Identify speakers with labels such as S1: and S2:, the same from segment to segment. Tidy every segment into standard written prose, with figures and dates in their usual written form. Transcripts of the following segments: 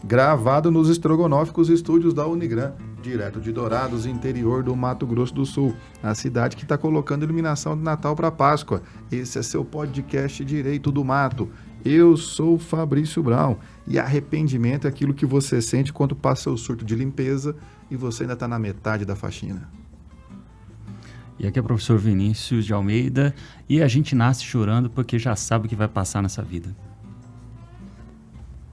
S1: gravado nos estrogonóficos estúdios da Unigran, direto de Dourados, interior do Mato Grosso do Sul, a cidade que está colocando iluminação de Natal para Páscoa. Esse é seu podcast Direito do Mato. Eu sou Fabrício Brown e arrependimento é aquilo que você sente quando passa o surto de limpeza e você ainda está na metade da faxina.
S2: E aqui é o professor Vinícius de Almeida e a gente nasce chorando porque já sabe o que vai passar nessa vida.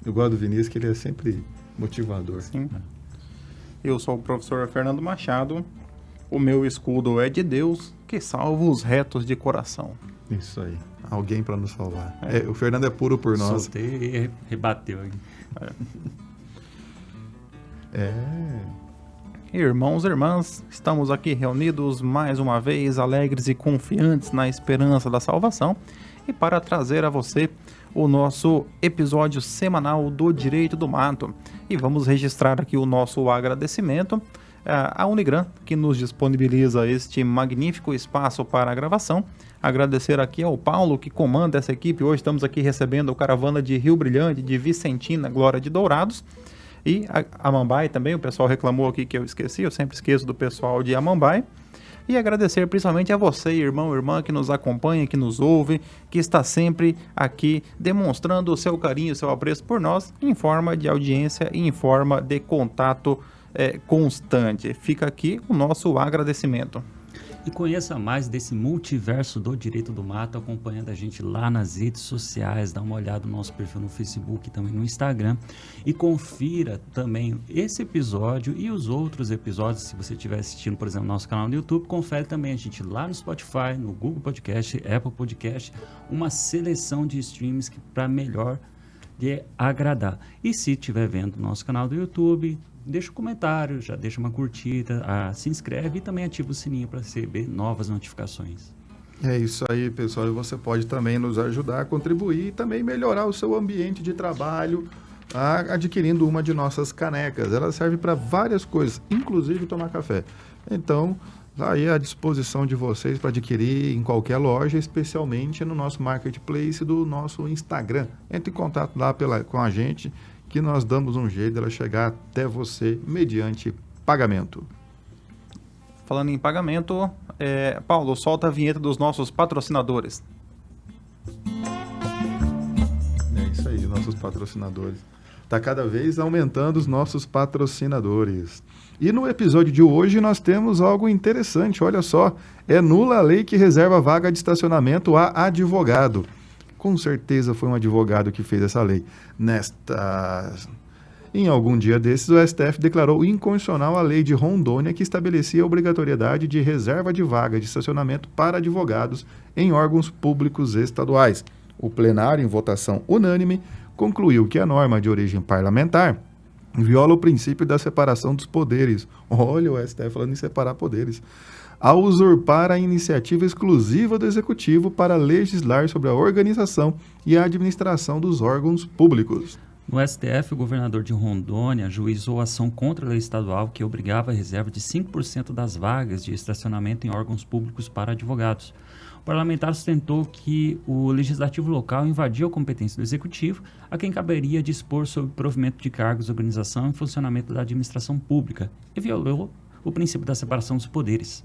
S1: Eu gosto do Vinícius, que ele é sempre motivador.
S3: Sim. Eu sou o professor Fernando Machado. O meu escudo é de Deus, que salva os retos de coração.
S1: Isso aí. Alguém para nos salvar. O Fernando é puro por nós.
S2: Soltei e rebateu.
S3: Irmãos e irmãs, estamos aqui reunidos mais uma vez, alegres e confiantes na esperança da salvação, e para trazer a você o nosso episódio semanal do Direito do Mato. E vamos registrar aqui o nosso agradecimento à Unigran, que nos disponibiliza este magnífico espaço para a gravação. Agradecer aqui ao Paulo, que comanda essa equipe. Hoje estamos aqui recebendo a caravana de Rio Brilhante, de Vicentina, Glória de Dourados. E a Amambai também, o pessoal reclamou aqui que eu esqueci, eu sempre esqueço do pessoal de Amambai. E agradecer principalmente a você, irmão, irmã, que nos acompanha, que nos ouve, que está sempre aqui demonstrando o seu carinho, o seu apreço por nós, em forma de audiência e em forma de contato constante. Fica aqui o nosso agradecimento.
S2: E conheça mais desse multiverso do Direito do Mato acompanhando a gente lá nas redes sociais. Dá uma olhada no nosso perfil no Facebook e também no Instagram. E confira também esse episódio e os outros episódios. Se você estiver assistindo, por exemplo, no nosso canal no YouTube, confere também a gente lá no Spotify, no Google Podcast, Apple Podcast. Uma seleção de streams para melhor de agradar. E se estiver vendo o nosso canal do YouTube, deixa um comentário, já deixa uma curtida, se inscreve e também ativa o sininho para receber novas notificações.
S1: É isso aí, pessoal. E você pode também nos ajudar a contribuir e também melhorar o seu ambiente de trabalho adquirindo uma de nossas canecas. Ela serve para várias coisas, inclusive tomar café. Então, aí à disposição de vocês para adquirir em qualquer loja, especialmente no nosso marketplace do nosso Instagram. Entre em contato lá com a gente, que nós damos um jeito dela chegar até você mediante pagamento.
S3: Falando em pagamento, Paulo, solta a vinheta dos nossos patrocinadores.
S1: É isso aí, nossos patrocinadores. Está cada vez aumentando os nossos patrocinadores. E no episódio de hoje nós temos algo interessante, olha só. É nula a lei que reserva vaga de estacionamento a advogado. Com certeza foi um advogado que fez essa lei. Em algum dia desses, o STF declarou inconstitucional a lei de Rondônia que estabelecia a obrigatoriedade de reserva de vaga de estacionamento para advogados em órgãos públicos estaduais. O plenário, em votação unânime, concluiu que a norma de origem parlamentar viola o princípio da separação dos poderes. Olha o STF falando em separar poderes. Ao usurpar a iniciativa exclusiva do Executivo para legislar sobre a organização e a administração dos órgãos públicos.
S2: No STF, o governador de Rondônia ajuizou ação contra a lei estadual que obrigava a reserva de 5% das vagas de estacionamento em órgãos públicos para advogados. O parlamentar sustentou que o legislativo local invadia a competência do Executivo, a quem caberia dispor sobre provimento de cargos, organização e funcionamento da administração pública, e violou o princípio da separação dos poderes.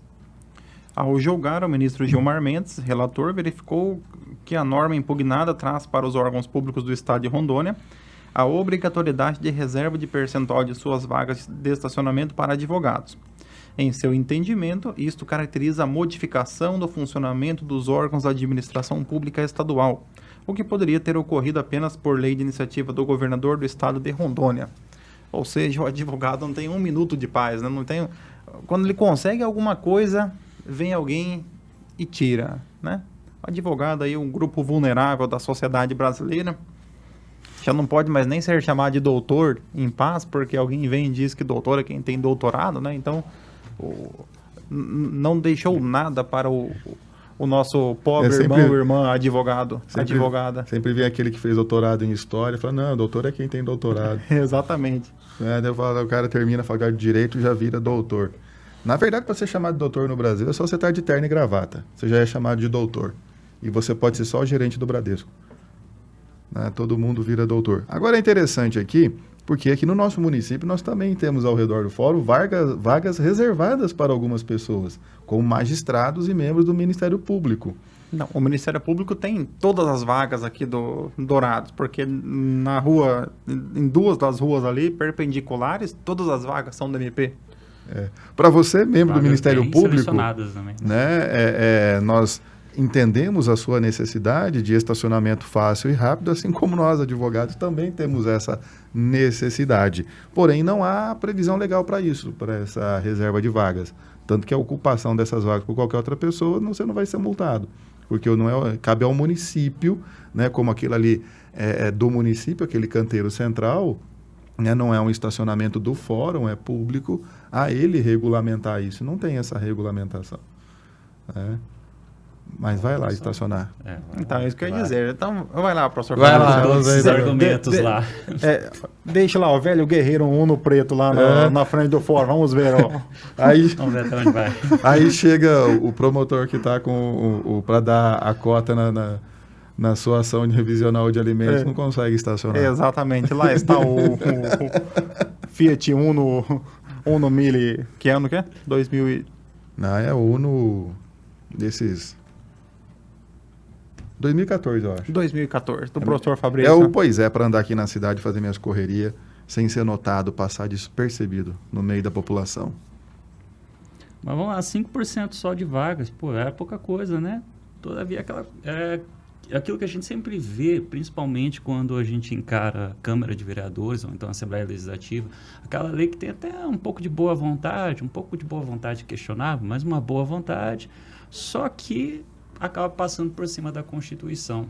S3: Ao julgar, o ministro Gilmar Mendes, relator, verificou que a norma impugnada traz para os órgãos públicos do estado de Rondônia a obrigatoriedade de reserva de percentual de suas vagas de estacionamento para advogados. Em seu entendimento, isto caracteriza a modificação do funcionamento dos órgãos da administração pública estadual, o que poderia ter ocorrido apenas por lei de iniciativa do governador do estado de Rondônia. Ou seja, o advogado não tem um minuto de paz, né? Não tem... Quando ele consegue alguma coisa, vem alguém e tira, né? O advogado aí, um grupo vulnerável da sociedade brasileira, já não pode mais nem ser chamado de doutor em paz, porque alguém vem e diz que doutor é quem tem doutorado, né? Então, não deixou nada para o nosso pobre irmão ou irmã advogada.
S1: Sempre vem aquele que fez doutorado em história e fala, não, doutor é quem tem doutorado.
S3: Exatamente.
S1: Daí o cara termina a faculdade de Direito e já vira doutor. Na verdade, para ser chamado de doutor no Brasil, é só você estar de terno e gravata. Você já é chamado de doutor. E você pode ser só o gerente do Bradesco. Todo mundo vira doutor. Agora é interessante aqui Porque aqui no nosso município nós também temos ao redor do fórum vagas reservadas para algumas pessoas, como magistrados e membros do Ministério Público.
S3: Não, o Ministério Público tem todas as vagas aqui do Dourados, porque na rua, em duas das ruas ali, perpendiculares, todas as vagas são do MP.
S1: Para você, membro do Ministério Público,
S2: selecionadas também.
S1: né, nós entendemos a sua necessidade de estacionamento fácil e rápido, assim como nós, advogados, também temos essa necessidade. Porém, não há previsão legal para isso, para essa reserva de vagas. Tanto que a ocupação dessas vagas por qualquer outra pessoa, você não vai ser multado. Porque cabe ao município, né, como aquilo ali é do município, aquele canteiro central, né, não é um estacionamento do fórum, é público, a ele regulamentar isso. Não tem essa regulamentação. Né? Mas vai lá estacionar.
S3: Então, é isso que eu ia dizer. Então, vai lá, professor.
S1: Vai lá,
S2: todos os argumentos lá.
S3: Deixa lá, o velho guerreiro Uno preto lá na frente do fórum. Vamos ver, ó.
S2: Vamos ver até onde vai.
S1: Aí chega o promotor que está para dar a cota na sua ação de revisional de alimentos, não consegue estacionar.
S3: Exatamente. Lá está o Fiat Uno Mille. Que ano que é? 2000
S1: Não, é o Uno desses... 2014, eu acho.
S3: 2014, do professor Fabrício.
S1: Pois é, para andar aqui na cidade, fazer minhas correrias, sem ser notado, passar despercebido no meio da população.
S2: Mas vamos lá, 5% só de vagas, pô, é pouca coisa, né? Todavia, aquilo que a gente sempre vê, principalmente quando a gente encara a Câmara de Vereadores ou então a Assembleia Legislativa, aquela lei que tem até um pouco de boa vontade, questionável, mas uma boa vontade, só que acaba passando por cima da Constituição.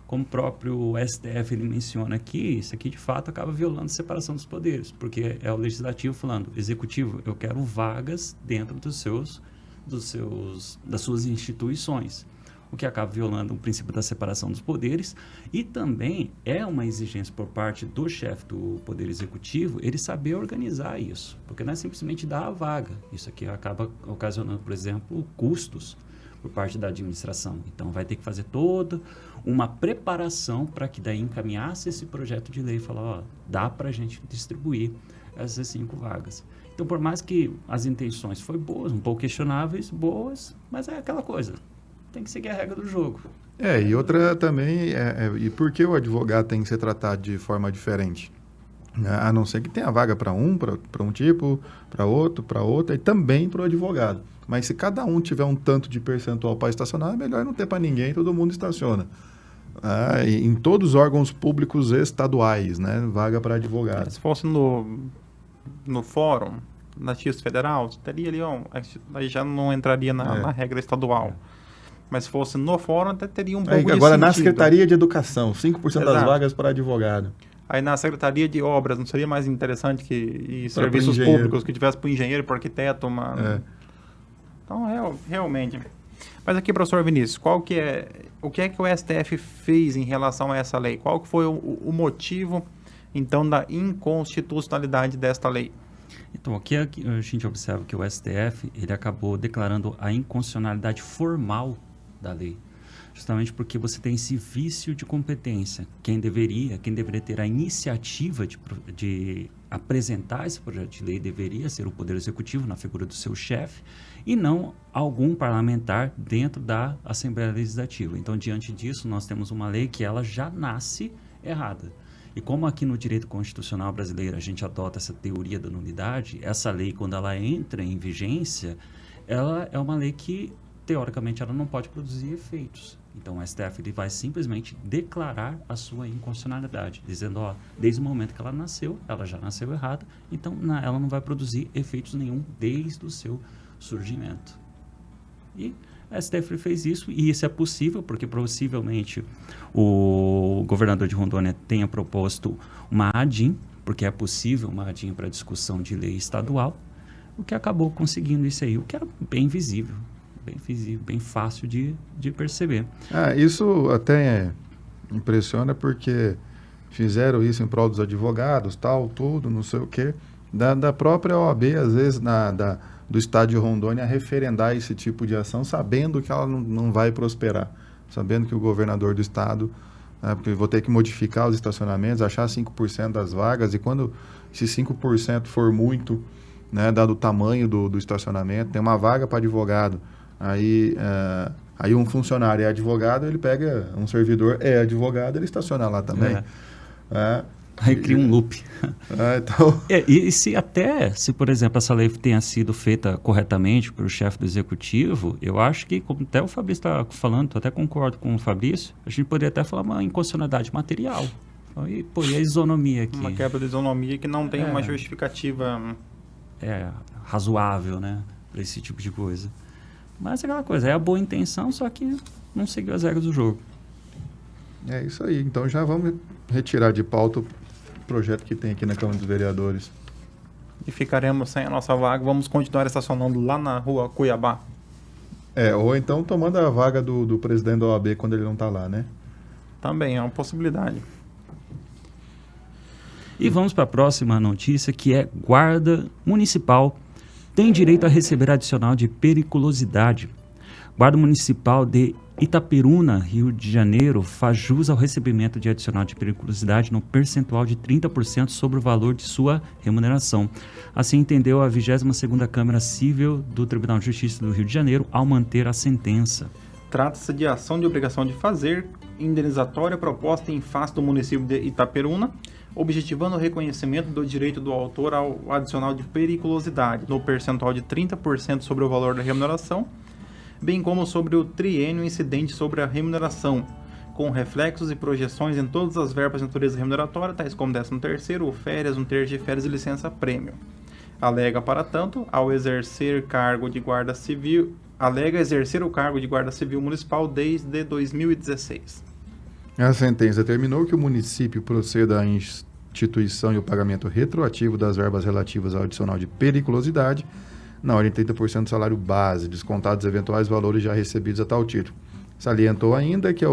S2: Como o próprio STF ele menciona aqui, isso aqui de fato acaba violando a separação dos poderes, porque é o Legislativo falando, Executivo, eu quero vagas dentro das suas instituições, o que acaba violando o princípio da separação dos poderes, e também é uma exigência por parte do chefe do Poder Executivo ele saber organizar isso, porque não é simplesmente dar a vaga, isso aqui acaba ocasionando, por exemplo, custos por parte da administração. Então, vai ter que fazer toda uma preparação para que daí encaminhasse esse projeto de lei e falar, ó, dá para a gente distribuir essas 5 vagas. Então, por mais que as intenções foram boas, um pouco questionáveis, boas, mas é aquela coisa, tem que seguir a regra do jogo.
S1: E outra também, e por que o advogado tem que ser tratado de forma diferente? A não ser que tenha vaga para um tipo, para outro, e também para o advogado. Mas se cada um tiver um tanto de percentual para estacionar, é melhor não ter para ninguém, todo mundo estaciona. Em todos os órgãos públicos estaduais, né? Vaga para advogado.
S3: Se fosse no fórum, na Justiça Federal, teria ali, aí já não entraria na regra estadual. Mas se fosse no fórum, até teria um pouco de
S1: agora,
S3: sentido.
S1: Na Secretaria de Educação, 5% das vagas para advogado.
S3: Aí na Secretaria de Obras, não seria mais interessante que serviços públicos que tivesse para o engenheiro e para o arquiteto? Então, realmente. Mas aqui, professor Vinícius, o que é que o STF fez em relação a essa lei? Qual que foi o motivo, então, da inconstitucionalidade desta lei?
S2: Então, aqui a gente observa que o STF ele acabou declarando a inconstitucionalidade formal da lei. Justamente porque você tem esse vício de competência. Quem deveria ter a iniciativa de apresentar esse projeto de lei deveria ser o Poder Executivo, na figura do seu chefe, e não algum parlamentar dentro da Assembleia Legislativa. Então, diante disso, nós temos uma lei que ela já nasce errada. E como aqui no direito constitucional brasileiro a gente adota essa teoria da nulidade, essa lei, quando ela entra em vigência, ela é uma lei que, teoricamente, ela não pode produzir efeitos. Então, o STF ele vai simplesmente declarar a sua inconstitucionalidade, dizendo, desde o momento que ela já nasceu errada, então ela não vai produzir efeitos nenhum desde o seu surgimento. E a STF fez isso, e isso é possível, porque possivelmente o governador de Rondônia tenha proposto uma ADIM, porque é possível uma ADIM para discussão de lei estadual, o que acabou conseguindo isso aí, o que era bem visível, bem fácil de perceber.
S1: Isso até impressiona porque fizeram isso em prol dos advogados, tudo, não sei o quê, da própria OAB, às vezes, do estado de Rondônia, a referendar esse tipo de ação, sabendo que ela não vai prosperar, sabendo que o governador do estado né? Porque eu vou ter que modificar os estacionamentos, achar 5% das vagas, e quando esse 5% for muito, né, dado o tamanho do estacionamento, tem uma vaga para advogado, aí um funcionário é advogado, ele pega um servidor, é advogado, ele estaciona lá também.
S2: Aí cria um loop.
S1: Então...
S2: E se, por exemplo, essa lei tenha sido feita corretamente pelo chefe do executivo, eu acho que, como até o Fabrício está falando, eu até concordo com o Fabrício, a gente poderia até falar uma inconstitucionalidade material. E a isonomia aqui?
S3: Uma quebra de isonomia que não tem uma justificativa...
S2: razoável, né? Para esse tipo de coisa. Mas é aquela coisa, é a boa intenção, só que não seguiu as regras do jogo.
S1: É isso aí. Então já vamos retirar de pauta o projeto que tem aqui na Câmara dos Vereadores.
S3: E ficaremos sem a nossa vaga, vamos continuar estacionando lá na rua Cuiabá.
S1: Ou então tomando a vaga do presidente da OAB quando ele não está lá, né?
S3: Também é uma possibilidade.
S2: E vamos para a próxima notícia, que é guarda municipal tem direito a receber adicional de periculosidade. Guarda Municipal de Itaperuna, Rio de Janeiro, faz jus ao recebimento de adicional de periculosidade no percentual de 30% sobre o valor de sua remuneração. Assim entendeu a 22ª Câmara Civil do Tribunal de Justiça do Rio de Janeiro ao manter a sentença.
S3: Trata-se de ação de obrigação de fazer, indenizatória proposta em face do município de Itaperuna, objetivando o reconhecimento do direito do autor ao adicional de periculosidade, no percentual de 30% sobre o valor da remuneração, bem como sobre o triênio incidente sobre a remuneração, com reflexos e projeções em todas as verbas de natureza remuneratória, tais como 13º, férias, 1/3 de férias e licença-prêmio. Alega, para tanto, exercer o cargo de guarda civil municipal desde 2016.
S1: A sentença determinou que o município proceda à instituição e o pagamento retroativo das verbas relativas ao adicional de periculosidade, na ordem de 30% do salário base, descontados eventuais valores já recebidos a tal título. Salientou ainda que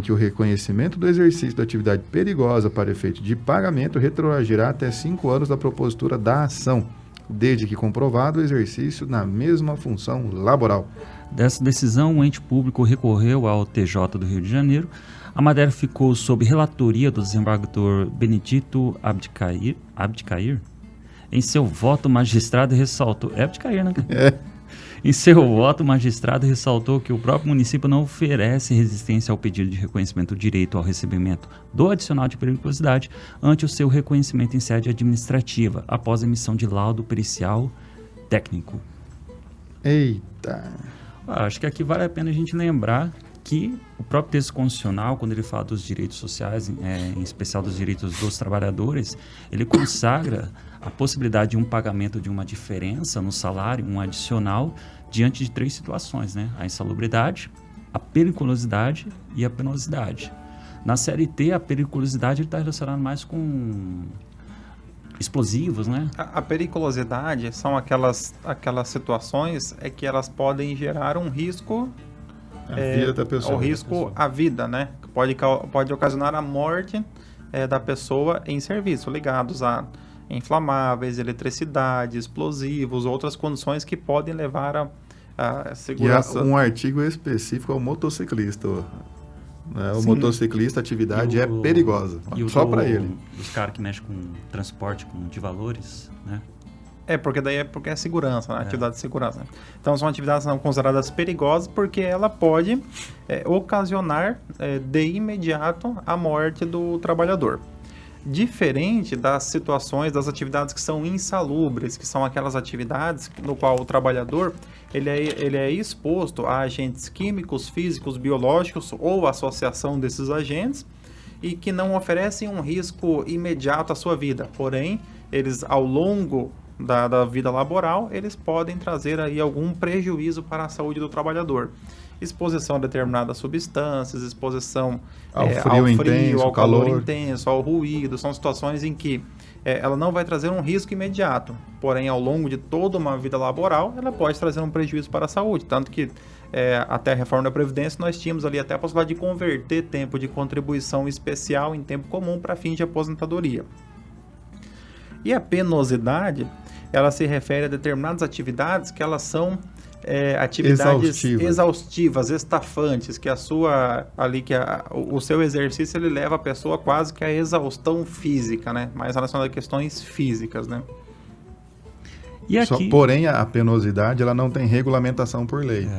S1: que o reconhecimento do exercício da atividade perigosa para efeito de pagamento retroagirá até 5 anos da propositura da ação, desde que comprovado o exercício na mesma função laboral.
S2: Dessa decisão, o ente público recorreu ao TJ do Rio de Janeiro. A matéria ficou sob relatoria do desembargador Benedito Abdicair. Em seu voto, o magistrado ressaltou... É Abdicair, né? Em seu voto, o magistrado ressaltou que o próprio município não oferece resistência ao pedido de reconhecimento do direito ao recebimento do adicional de periculosidade ante o seu reconhecimento em sede administrativa, após a emissão de laudo pericial técnico.
S1: Eita!
S2: Acho que aqui vale a pena a gente lembrar que o próprio texto constitucional, quando ele fala dos direitos sociais, em especial dos direitos dos trabalhadores, ele consagra a possibilidade de um pagamento de uma diferença no salário, um adicional, diante de 3 situações, né? A insalubridade, a periculosidade e a penosidade. Na CLT, a periculosidade está relacionada mais com explosivos, né?
S3: A periculosidade são aquelas situações que elas podem gerar um risco...
S1: A vida da pessoa.
S3: O risco à vida, né? Pode ocasionar a morte da pessoa em serviço, ligados a inflamáveis, eletricidade, explosivos, outras condições que podem levar a segurança.
S1: E um artigo específico é o motociclista. Né? O
S3: Sim.
S1: motociclista, a atividade é perigosa. Só para ele.
S2: Os caras que mexem com transporte de valores, né?
S3: Porque é segurança, né? Atividade de segurança. Né? Então, são atividades que são consideradas perigosas porque ela pode ocasionar de imediato a morte do trabalhador. Diferente das situações, das atividades que são insalubres, que são aquelas atividades no qual o trabalhador ele é exposto a agentes químicos, físicos, biológicos ou associação desses agentes e que não oferecem um risco imediato à sua vida. Porém, eles, ao longo da vida laboral, eles podem trazer aí algum prejuízo para a saúde do trabalhador. Exposição a determinadas substâncias, exposição
S1: ao frio, intenso,
S3: ao calor intenso, ao ruído, são situações em que ela não vai trazer um risco imediato, porém ao longo de toda uma vida laboral, ela pode trazer um prejuízo para a saúde, tanto que até a reforma da Previdência nós tínhamos ali até a possibilidade de converter tempo de contribuição especial em tempo comum para fins de aposentadoria. E a penosidade ela se refere a determinadas atividades que elas são atividades exaustivas, estafantes, que o seu exercício ele leva a pessoa quase que à exaustão física, né? Mais relacionado a questões físicas, né?
S2: E aqui...
S1: Porém, a penosidade ela não tem regulamentação por lei.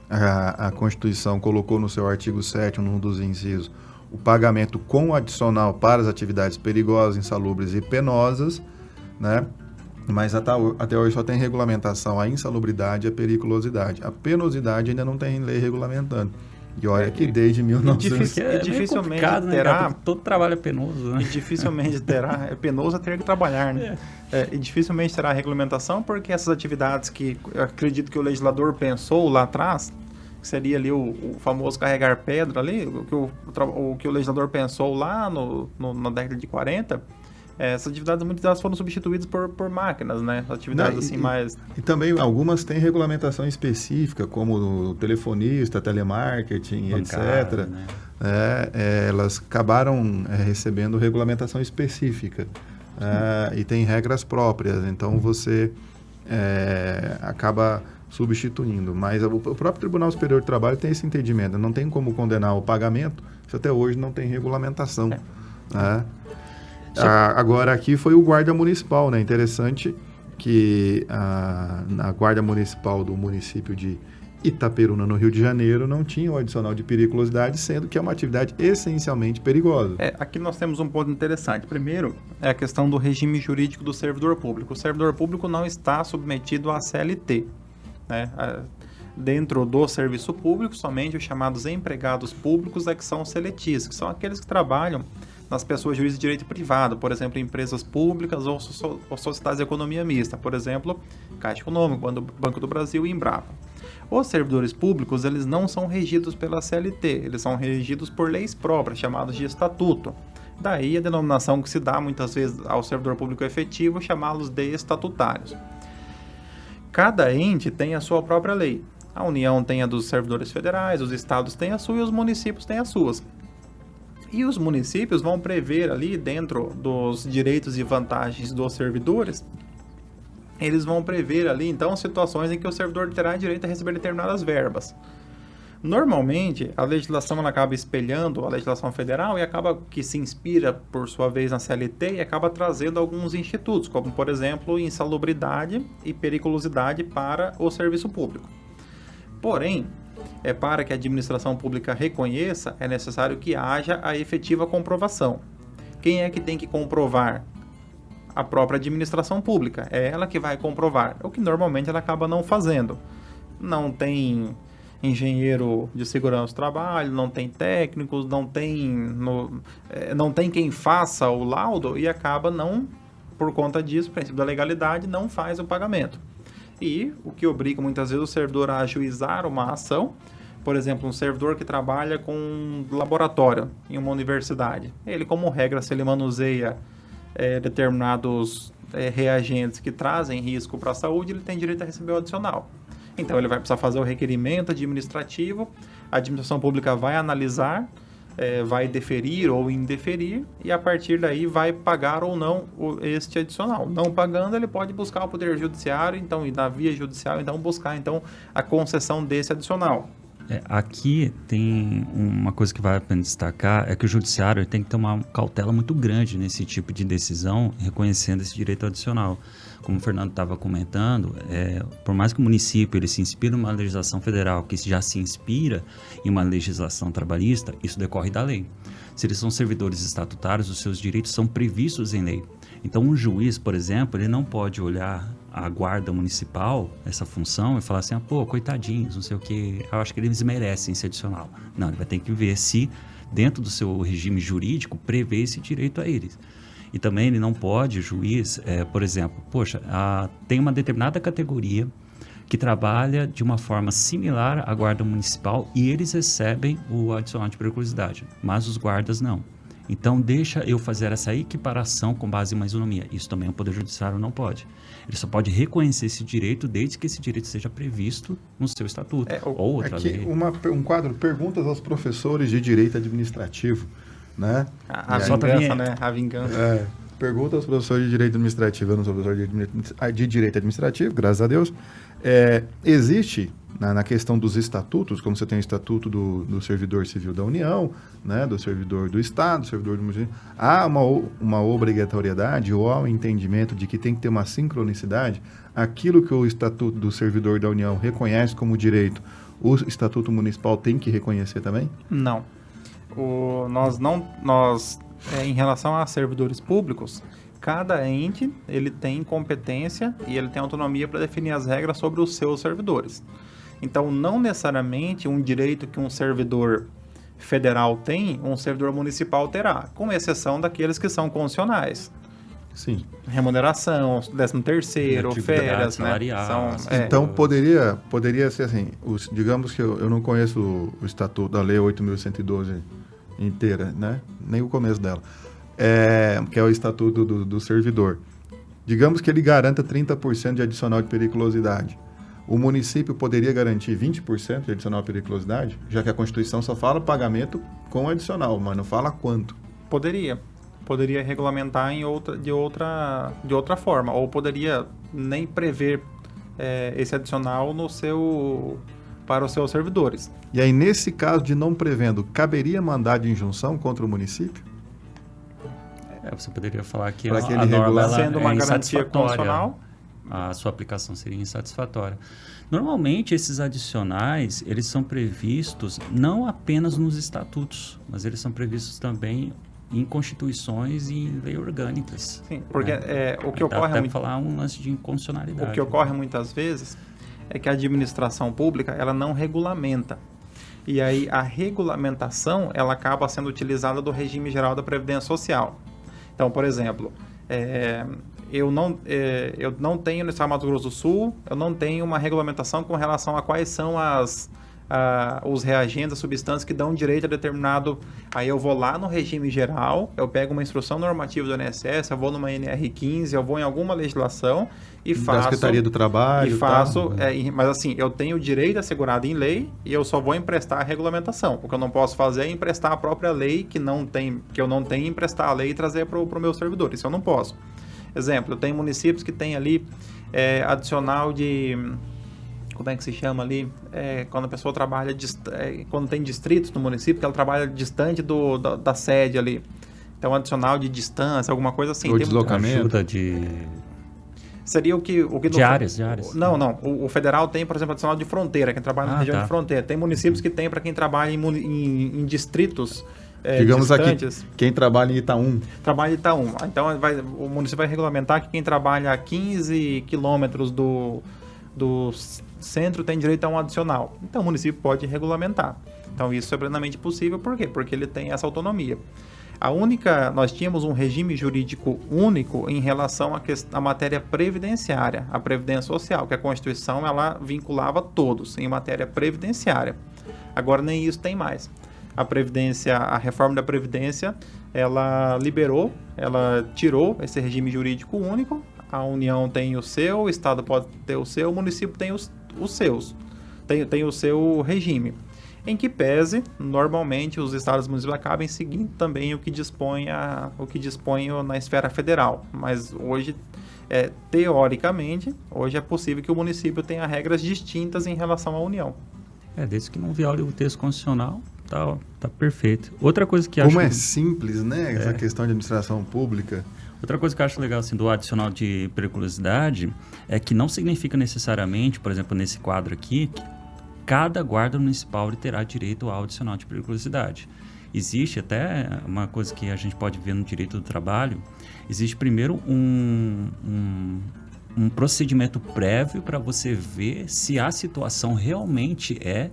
S1: A Constituição colocou no seu artigo 7º, num dos incisos, o pagamento com adicional para as atividades perigosas, insalubres e penosas, né? Mas até hoje só tem regulamentação a insalubridade e a periculosidade. A penosidade ainda não tem lei regulamentando. E olha que desde 1900...
S3: dificilmente
S2: terá... Né, todo trabalho é penoso, né?
S3: E dificilmente terá... É penoso ter que trabalhar, né? E dificilmente terá regulamentação, porque essas atividades que eu acredito que o legislador pensou lá atrás, que seria ali o famoso carregar pedra ali, o que o legislador pensou lá na década de 40... essas atividades, muitas delas foram substituídas por máquinas, né? Atividades mais...
S1: E também algumas têm regulamentação específica, como o telefonista, telemarketing,
S2: bancária,
S1: etc.
S2: Né?
S1: Elas acabaram recebendo regulamentação específica. E tem regras próprias, então você acaba substituindo. Mas o próprio Tribunal Superior do Trabalho tem esse entendimento. Não tem como condenar o pagamento, se até hoje não tem regulamentação. Agora aqui foi o guarda municipal, né? Interessante que a guarda municipal do município de Itaperuna, no Rio de Janeiro, não tinha o adicional de periculosidade, sendo que é uma atividade essencialmente perigosa.
S3: Aqui nós temos um ponto interessante. Primeiro, é a questão do regime jurídico do servidor público. O servidor público não está submetido à CLT, né? Dentro do serviço público, somente os chamados empregados públicos que são seletistas, que são aqueles que trabalham nas pessoas jurídicas de direito privado, por exemplo, empresas públicas ou sociedades de economia mista, por exemplo, Caixa Econômica, Banco do Brasil e Embrapa. Os servidores públicos, eles não são regidos pela CLT, eles são regidos por leis próprias, chamadas de estatuto. Daí a denominação que se dá muitas vezes ao servidor público efetivo, chamá-los de estatutários. Cada ente tem a sua própria lei. A União tem a dos servidores federais, os estados têm a sua e os municípios têm as suas. E os municípios vão prever ali, dentro dos direitos e vantagens dos servidores, eles vão prever ali, então, situações em que o servidor terá direito a receber determinadas verbas. Normalmente, a legislação ela acaba espelhando a legislação federal e acaba que se inspira, por sua vez, na CLT e acaba trazendo alguns institutos, como, por exemplo, insalubridade e periculosidade para o serviço público. Porém, para que a administração pública reconheça, é necessário que haja a efetiva comprovação. Quem é que tem que comprovar? A própria administração pública. É ela que vai comprovar, o que normalmente ela acaba não fazendo. Não tem engenheiro de segurança do trabalho, não tem técnicos, não tem quem faça o laudo e acaba não, por conta disso, princípio da legalidade, não faz o pagamento. E o que obriga muitas vezes o servidor a ajuizar uma ação, por exemplo, um servidor que trabalha com um laboratório em uma universidade. Ele, como regra, se ele manuseia determinados reagentes que trazem risco para a saúde, ele tem direito a receber o adicional. Então, ele vai precisar fazer o requerimento administrativo, a administração pública vai analisar, vai deferir ou indeferir, e a partir daí vai pagar ou não este adicional. Não pagando, ele pode buscar o Poder Judiciário, então, e na via judicial, então, buscar então, a concessão desse adicional.
S2: Aqui tem uma coisa que vale a pena destacar, é que o judiciário tem que ter uma cautela muito grande nesse tipo de decisão, reconhecendo esse direito adicional. Como o Fernando estava comentando, por mais que o município ele se inspire numa legislação federal que já se inspira em uma legislação trabalhista, isso decorre da lei. Se eles são servidores estatutários, os seus direitos são previstos em lei. Então, um juiz, por exemplo, ele não pode olhar a guarda municipal, essa função, e falar assim, coitadinhos, não sei o que, eu acho que eles merecem esse adicional. Não, ele vai ter que ver se, dentro do seu regime jurídico, prevê esse direito a eles. E também ele não pode, o juiz, por exemplo, tem uma determinada categoria que trabalha de uma forma similar à guarda municipal e eles recebem o adicional de periculosidade, mas os guardas não. Então, deixa eu fazer essa equiparação com base em uma isonomia. Isso também o Poder Judiciário não pode. Ele só pode reconhecer esse direito desde que esse direito seja previsto no seu estatuto ou outra lei.
S1: Um quadro, perguntas aos professores de direito administrativo, né?
S3: A vingança, né? A vingança.
S1: Pergunta aos professores de Direito Administrativo. Eu não sou professor de Direito Administrativo, graças a Deus. Existe, na questão dos estatutos, como você tem o estatuto do servidor civil da União, né, do servidor do Estado, do servidor do município, há uma obrigatoriedade ou há um entendimento de que tem que ter uma sincronicidade? Aquilo que o estatuto do servidor da União reconhece como direito, o estatuto municipal tem que reconhecer também?
S3: Não. Em relação a servidores públicos, cada ente ele tem competência e ele tem autonomia para definir as regras sobre os seus servidores. Então, não necessariamente um direito que um servidor federal tem, um servidor municipal terá, com exceção daqueles que são constitucionais.
S1: Sim.
S3: Remuneração, 13º, férias, né?
S1: Então, poderia ser assim, digamos que eu não conheço o estatuto da Lei 8.112 inteira, né? Nem o começo dela. Que é o estatuto do servidor. Digamos que ele garanta 30% de adicional de periculosidade. O município poderia garantir 20% de adicional de periculosidade, já que a Constituição só fala pagamento com adicional, mas não fala quanto.
S3: Poderia regulamentar de outra forma, ou poderia nem prever esse adicional para os seus servidores.
S1: E aí, nesse caso de não prevendo, caberia mandar de injunção contra o município?
S2: Você poderia falar que
S1: Para
S2: a
S1: que ele
S2: norma
S1: regular,
S3: sendo uma garantia
S2: insatisfatória.
S3: constitucional,
S2: A sua aplicação seria insatisfatória. Normalmente, esses adicionais, eles são previstos não apenas nos estatutos, mas eles são previstos também em constituições e em leis orgânicas.
S3: Sim, porque o que
S2: Dá
S3: ocorre
S2: até falar um lance de inconstitucionalidade.
S3: O que ocorre muitas vezes é que a administração pública ela não regulamenta. E aí a regulamentação ela acaba sendo utilizada do regime geral da Previdência Social. Então, por exemplo, eu não tenho no estado do Mato Grosso do Sul, eu não tenho uma regulamentação com relação a quais são os reagentes, as substâncias que dão direito a determinado... Aí eu vou lá no regime geral, eu pego uma instrução normativa do INSS, eu vou numa NR15, eu vou em alguma legislação e faço...
S1: Da Secretaria do Trabalho...
S3: E faço... mas assim, eu tenho o direito assegurado em lei e eu só vou emprestar a regulamentação. O que eu não posso fazer é emprestar a própria lei que eu não tenho, emprestar a lei e trazer para o meu servidor. Isso eu não posso. Exemplo, eu tenho municípios que tem ali adicional de... Como é que se chama ali? Quando a pessoa trabalha... quando tem distritos no município, que ela trabalha distante da sede ali. Então, adicional de distância, alguma coisa assim.
S1: Ou deslocamento.
S2: Ajuda de...
S3: Seria o que
S2: de áreas.
S3: Não. O federal tem, por exemplo, adicional de fronteira, quem trabalha na região de fronteira. Tem municípios que tem para quem trabalha em distritos
S1: digamos
S3: distantes.
S1: Aqui, quem trabalha em Itaúm.
S3: Trabalha em Itaúm. Então, o município vai regulamentar que quem trabalha a 15 quilômetros do centro tem direito a um adicional. Então, o município pode regulamentar. Então, isso é plenamente possível. Por quê? Porque ele tem essa autonomia. Nós tínhamos um regime jurídico único em relação à matéria previdenciária, a previdência social, que a Constituição ela vinculava todos em matéria previdenciária. Agora nem isso tem mais. A reforma da Previdência, ela tirou esse regime jurídico único. A União tem o seu, o Estado pode ter o seu, o município tem os seus, tem o seu regime. Em que pese, normalmente, os estados e municípios acabem seguindo também o que dispõe na esfera federal. Mas hoje, teoricamente, hoje é possível que o município tenha regras distintas em relação à União.
S2: Desde que não viole o texto constitucional, tá perfeito. Outra coisa que
S1: Como simples, né? Essa questão de administração pública.
S2: Outra coisa que eu acho legal assim, do adicional de periculosidade é que não significa necessariamente, por exemplo, nesse quadro aqui, que cada guarda municipal terá direito ao adicional de periculosidade. Existe até uma coisa que a gente pode ver no direito do trabalho, existe primeiro um procedimento prévio para você ver se a situação realmente é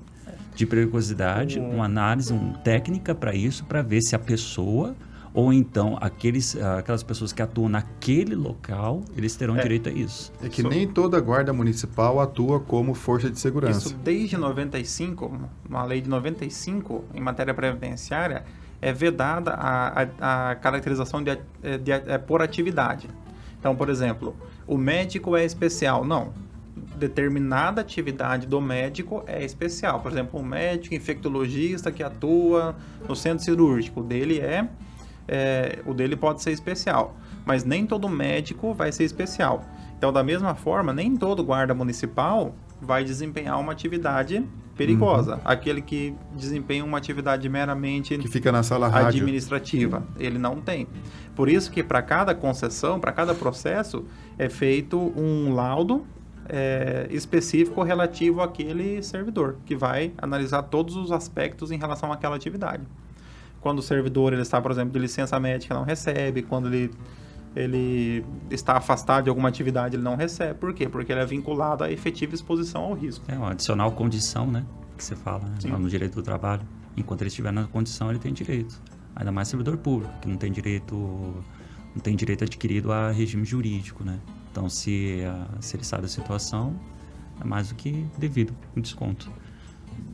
S2: de periculosidade, uma análise técnica para isso, para ver se a pessoa ou então aquelas pessoas que atuam naquele local, eles terão direito a isso.
S1: É que nem toda guarda municipal atua como força de segurança.
S3: Isso desde 95, uma lei de 95, em matéria previdenciária, é vedada a caracterização por atividade. Então, por exemplo, o médico é especial. Não. Determinada atividade do médico é especial. Por exemplo, um médico infectologista que atua no centro cirúrgico, o dele pode ser especial. mas nem todo médico vai ser especial. Então, da mesma forma, nem todo guarda municipal vai desempenhar uma atividade perigosa. Aquele que desempenha uma atividade meramente
S1: Que fica na sala rádio.
S3: administrativa, ele não tem. Por isso que para cada concessão, para cada processo, é feito um laudo específico relativo àquele servidor, que vai analisar todos os aspectos em relação àquela atividade. Quando o servidor ele está, por exemplo, de licença médica, não recebe. Quando ele está afastado de alguma atividade, ele não recebe. Por quê? Porque ele é vinculado à efetiva exposição ao risco.
S2: É uma adicional condição, né? Que você fala, né?
S3: Sim.
S2: Lá no direito do trabalho. Enquanto ele estiver na condição, ele tem direito. Ainda mais servidor público, que não tem direito adquirido a regime jurídico, né? Então, se ele sabe da situação, é mais do que devido o desconto.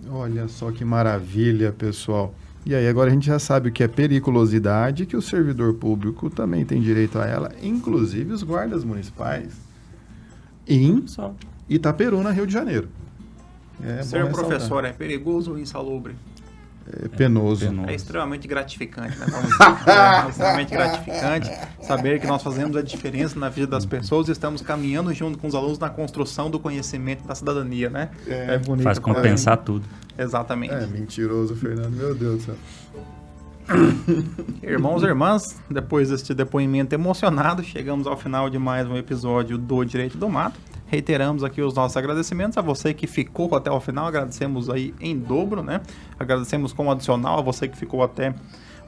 S1: Olha só que maravilha, pessoal. E aí, agora a gente já sabe o que é periculosidade, que o servidor público também tem direito a ela, inclusive os guardas municipais, em
S2: Só.
S1: Itaperuna, Rio de Janeiro.
S3: Ser
S1: bom ressaltar.
S3: professor é perigoso ou insalubre?
S1: É penoso.
S3: É extremamente gratificante, né? Vamos dizer. É extremamente gratificante saber que nós fazemos a diferença na vida das pessoas e estamos caminhando junto com os alunos na construção do conhecimento da cidadania, né? É bonito.
S2: Faz compensar tudo.
S3: Exatamente.
S1: É mentiroso, Fernando. Meu Deus do céu.
S3: Irmãos e irmãs, depois deste depoimento emocionado, chegamos ao final de mais um episódio do Direito do Mato. Reiteramos aqui os nossos agradecimentos a você que ficou até o final, agradecemos aí em dobro, né? Agradecemos como adicional a você que ficou até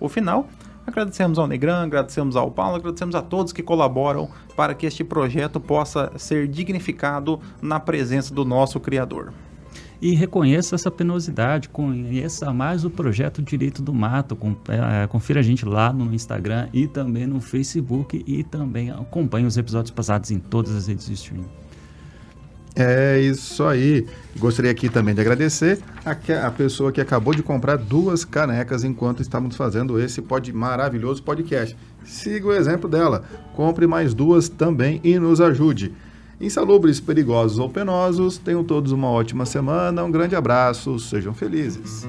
S3: o final. Agradecemos ao Negran, agradecemos ao Paulo, agradecemos a todos que colaboram para que este projeto possa ser dignificado na presença do nosso Criador.
S2: E reconheça essa penosidade, conheça mais o projeto Direito do Mato, confira a gente lá no Instagram e também no Facebook e também acompanhe os episódios passados em todas as redes de streaming.
S1: É isso aí. Gostaria aqui também de agradecer a pessoa que acabou de comprar 2 canecas enquanto estávamos fazendo esse maravilhoso podcast. Siga o exemplo dela. Compre mais 2 também e nos ajude. Insalubres, perigosos ou penosos, tenham todos uma ótima semana. Um grande abraço. Sejam felizes.